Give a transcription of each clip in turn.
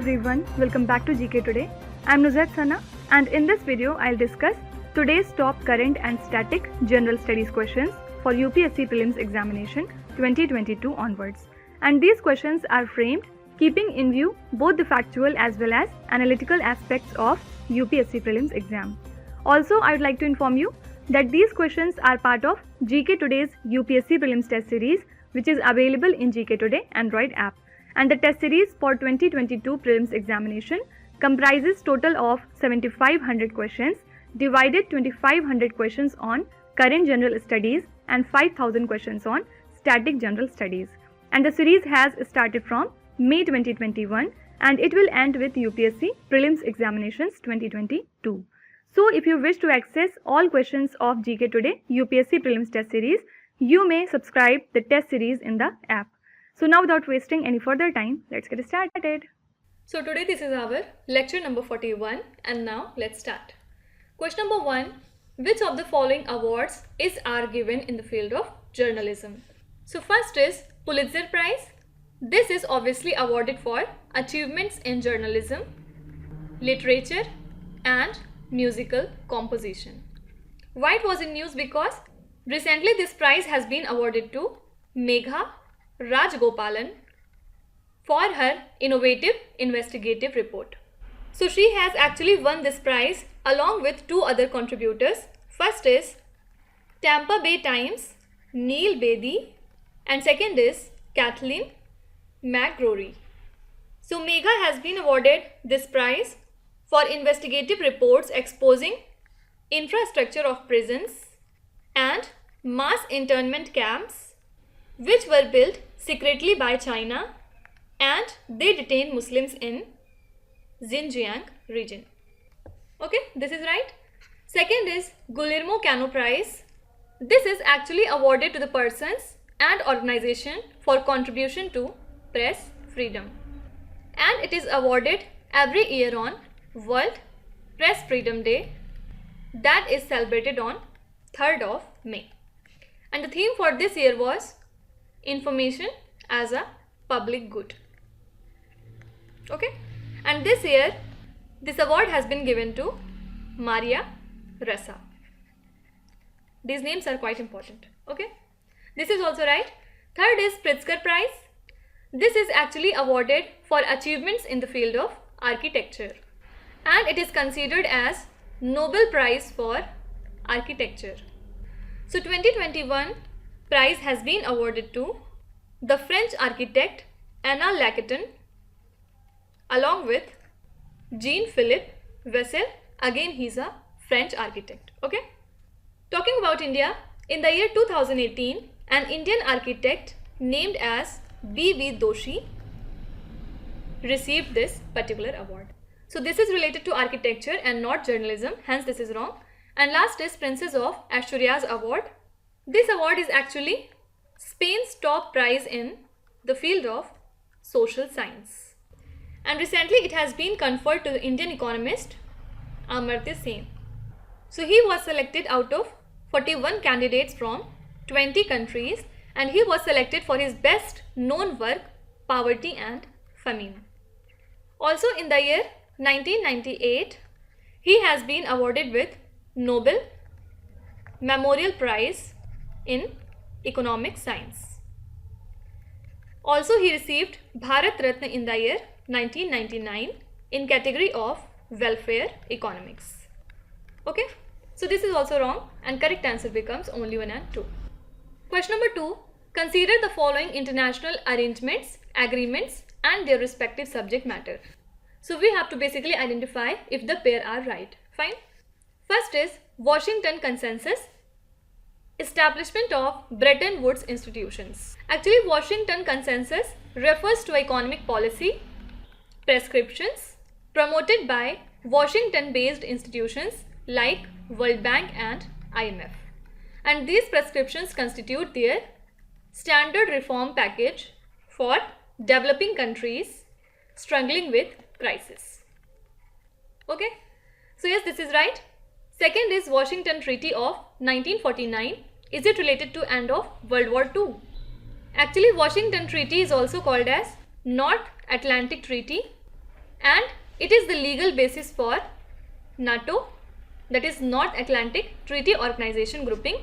everyone, welcome back to GK Today. I'm Nuzhat Sana and in this video I'll discuss today's top current and static general studies questions for UPSC Prelims Examination 2022 onwards. And these questions are framed keeping in view both the factual as well as analytical aspects of UPSC Prelims exam. Also, I would like to inform you that these questions are part of GK Today's UPSC Prelims test series, which is available in GK Today Android app. And the test series for 2022 Prelims examination comprises total of 7500 questions, divided 2500 questions on current general studies and 5000 questions on static general studies. And the series has started from May 2021 and it will end with UPSC Prelims Examinations 2022. So if you wish to access all questions of GK Today UPSC Prelims test series, you may subscribe the test series in the app. So now without wasting any further time, let's get started. So today this is our lecture number 41 and now let's start. Question number 1. Which of the following awards are given in the field of journalism? So first is Pulitzer Prize. This is obviously awarded for achievements in journalism, literature and musical composition. Why it was in news? Because recently this prize has been awarded to Megha Rajgopalan for her innovative investigative report. So she has actually won this prize along with two other contributors. First is Tampa Bay Times, Neil Bedi, and second is Kathleen McGrory. So Megha has been awarded this prize for investigative reports exposing infrastructure of prisons and mass internment camps which were built secretly by China, and they detained Muslims in Xinjiang region. Okay, this is right. Second is Guillermo Cano Prize. This is actually awarded to the persons and organization for contribution to press freedom, and it is awarded every year on World Press Freedom Day, that is celebrated on 3rd of May. And the theme for this year was information as a public good. Okay, and this year this award has been given to Maria Ressa. These names are quite important. Okay, this is also right. Third is Pritzker Prize. This is actually awarded for achievements in the field of architecture and it is considered as Nobel Prize for Architecture. So 2021 prize has been awarded to the French architect Anna Lacaton along with Jean-Philippe Vessel. Again, he's a French architect. Okay. Talking about India, in the year 2018, an Indian architect named as B.V. Doshi received this particular award. So this is related to architecture and not journalism, hence this is wrong. And last is Princess of Asturias Award. This award is actually Spain's top prize in the field of social science. And recently it has been conferred to the Indian economist Amartya Sen. So he was selected out of 41 candidates from 20 countries and he was selected for his best known work, Poverty and Famine. Also in the year 1998, he has been awarded with Nobel Memorial Prize in Economic Science. Also he received Bharat Ratna in the year 1999 in category of welfare economics. Okay, so this is also wrong and correct answer becomes only 1 and 2. Question number 2. Consider the following international arrangements, agreements and their respective subject matter. So we have to basically identify if the pair are right. Fine. First is Washington Consensus, establishment of Bretton Woods institutions. Actually, Washington Consensus refers to economic policy prescriptions promoted by Washington-based institutions like World Bank and IMF. And these prescriptions constitute their standard reform package for developing countries struggling with crisis. Okay, so yes, this is right. Second is Washington Treaty of 1949. Is it related to end of World War II? Actually, Washington Treaty is also called as North Atlantic Treaty and it is the legal basis for NATO, that is North Atlantic Treaty Organization grouping,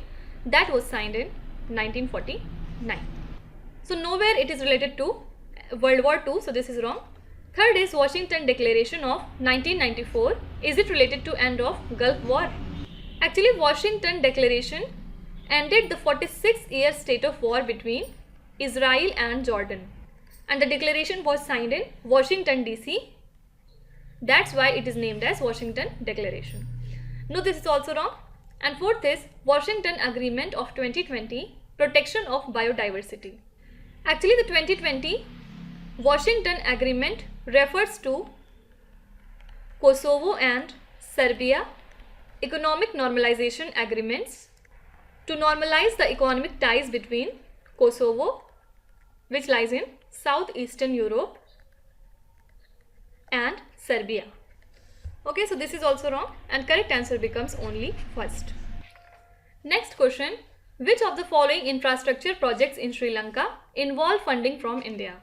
that was signed in 1949. So nowhere it is related to World War II, so this is wrong. Third is Washington Declaration of 1994. Is it related to end of Gulf War? Actually, Washington Declaration ended the 46-year state of war between Israel and Jordan, and the declaration was signed in Washington DC. That's why it is named as Washington Declaration. No, this is also wrong. And fourth is Washington Agreement of 2020, protection of biodiversity. Actually, the 2020 Washington Agreement refers to Kosovo and Serbia economic normalization agreements to normalize the economic ties between Kosovo, which lies in southeastern Europe, and Serbia. Okay, so this is also wrong and correct answer becomes only first. Next question, which of the following infrastructure projects in Sri Lanka involve funding from India?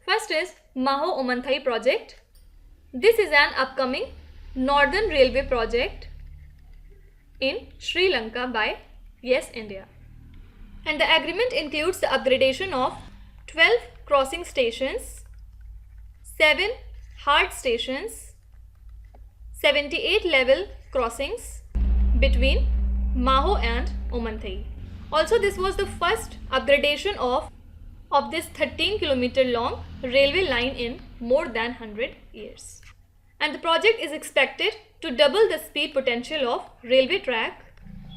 First is Maho Omanthai project. This is an upcoming Northern Railway project in Sri Lanka by Yes India. And the agreement includes the upgradation of 12 crossing stations, 7 hard stations, 78 level crossings between Maho and Omanthai. Also, this was the first upgradation of this 13-kilometer long railway line in more than 100 years. And the project is expected to double the speed potential of railway track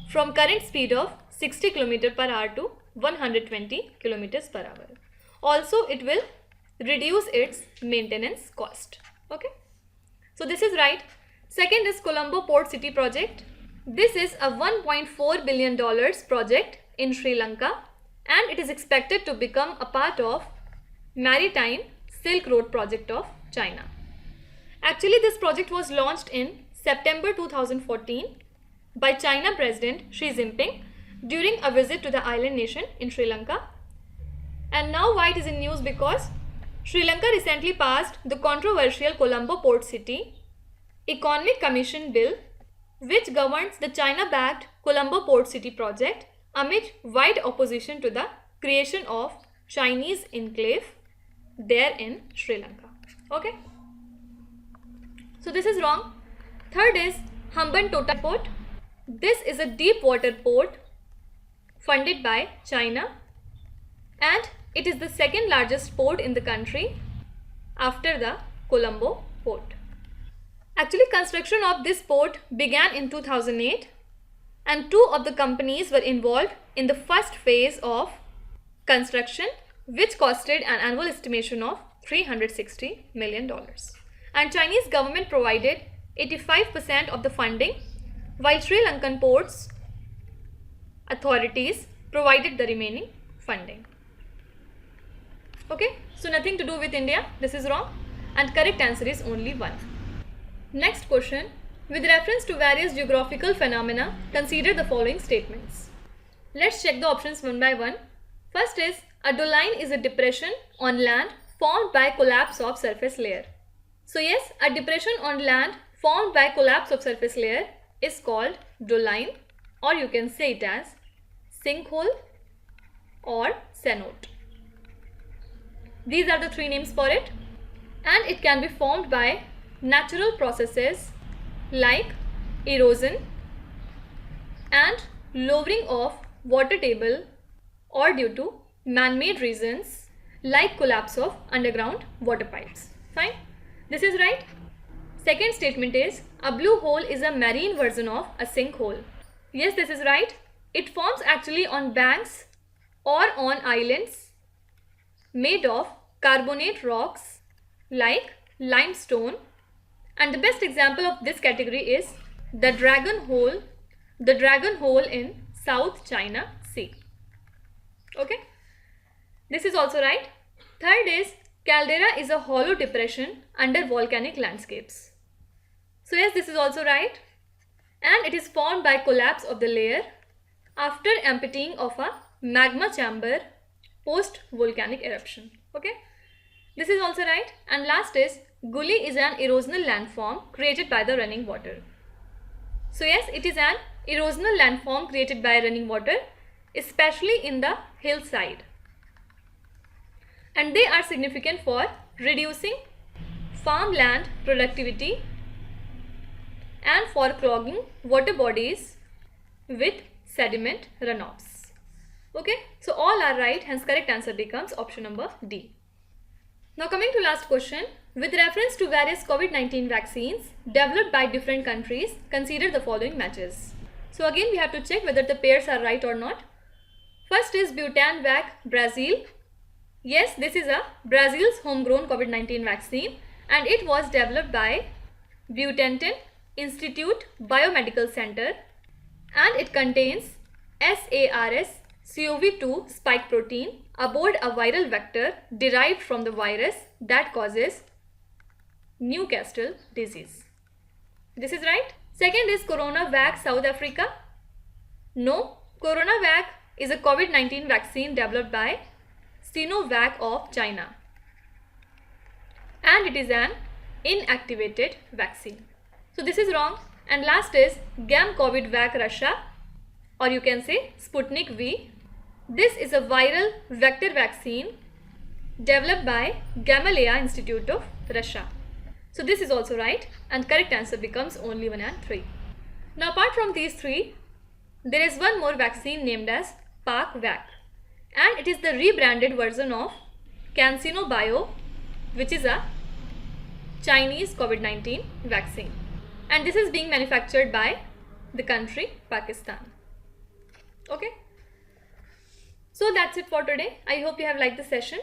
from current speed of 60 km per hour to 120 km per hour. Also, it will reduce its maintenance cost. Okay, so this is right. Second is Colombo Port City project. This is a $1.4 billion project in Sri Lanka, and it is expected to become a part of Maritime Silk Road project of China. Actually, this project was launched in September 2014 by China President Xi Jinping during a visit to the island nation in Sri Lanka. And now why it is in news? Because Sri Lanka recently passed the controversial Colombo Port City Economic Commission Bill, which governs the China-backed Colombo Port City project amid wide opposition to the creation of Chinese enclave there in Sri Lanka. Okay, so this is wrong. Third is Hambantota Port. This is a deep water port funded by China, and it is the second largest port in the country after the Colombo port. Actually, construction of this port began in 2008, and 2 of the companies were involved in the first phase of construction, which costed an annual estimation of $360 million. And Chinese government provided 85% of the funding, while Sri Lankan ports authorities provided the remaining funding. Okay, so nothing to do with India. This is wrong and correct answer is only 1. Next question, with reference to various geographical phenomena, consider the following statements. Let's check the options one by one. First is, a doline is a depression on land formed by collapse of surface layer. So yes, a depression on land formed by collapse of surface layer is called doline, or you can say it as sinkhole or cenote. These are the 3 names for it, and it can be formed by natural processes like erosion and lowering of water table, or due to man-made reasons like collapse of underground water pipes. Fine, this is right. Second statement is, a blue hole is a marine version of a sinkhole. Yes, this is right. It forms actually on banks or on islands made of carbonate rocks like limestone, and the best example of this category is the Dragon Hole in South China Sea. Okay, this is also right. Third is, caldera is a hollow depression under volcanic landscapes. So yes, this is also right, and it is formed by collapse of the layer after emptying of a magma chamber post volcanic eruption. Okay, this is also right. And last is, gully is an erosional landform created by the running water. So yes, it is an erosional landform created by running water, especially in the hillside. And they are significant for reducing farmland productivity and for clogging water bodies with sediment runoffs. Okay, so all are right, hence correct answer becomes option number D. Now coming to last question, with reference to various COVID-19 vaccines developed by different countries, consider the following matches. So again we have to check whether the pairs are right or not. First is Butanvac, Brazil. Yes, this is a Brazil's homegrown COVID-19 vaccine and it was developed by Butantan Institute Biomedical Center and it contains SARS-CoV-2 spike protein aboard a viral vector derived from the virus that causes Newcastle disease. This is right. Second is Coronavac, South Africa. No, Coronavac is a COVID-19 vaccine developed by Sinovac of China and it is an inactivated vaccine. So this is wrong. And last is Gamcovidvac, Russia, or you can say Sputnik V. This is a viral vector vaccine developed by Gamaleya Institute of Russia. So this is also right and correct answer becomes only 1 and 3. Now apart from these three, there is one more vaccine named as ParkVac and it is the rebranded version of CanSino Bio, which is a Chinese COVID-19 vaccine. And this is being manufactured by the country Pakistan. Okay. So that's it for today. I hope you have liked the session.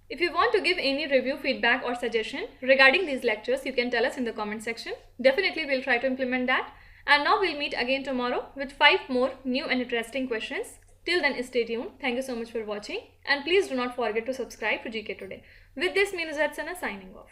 If you want to give any review, feedback or suggestion regarding these lectures, you can tell us in the comment section. Definitely we'll try to implement that. And now we'll meet again tomorrow with 5 more new and interesting questions. Till then, stay tuned. Thank you so much for watching. And please do not forget to subscribe to GK Today. With this, me Nuzhat Sana signing off.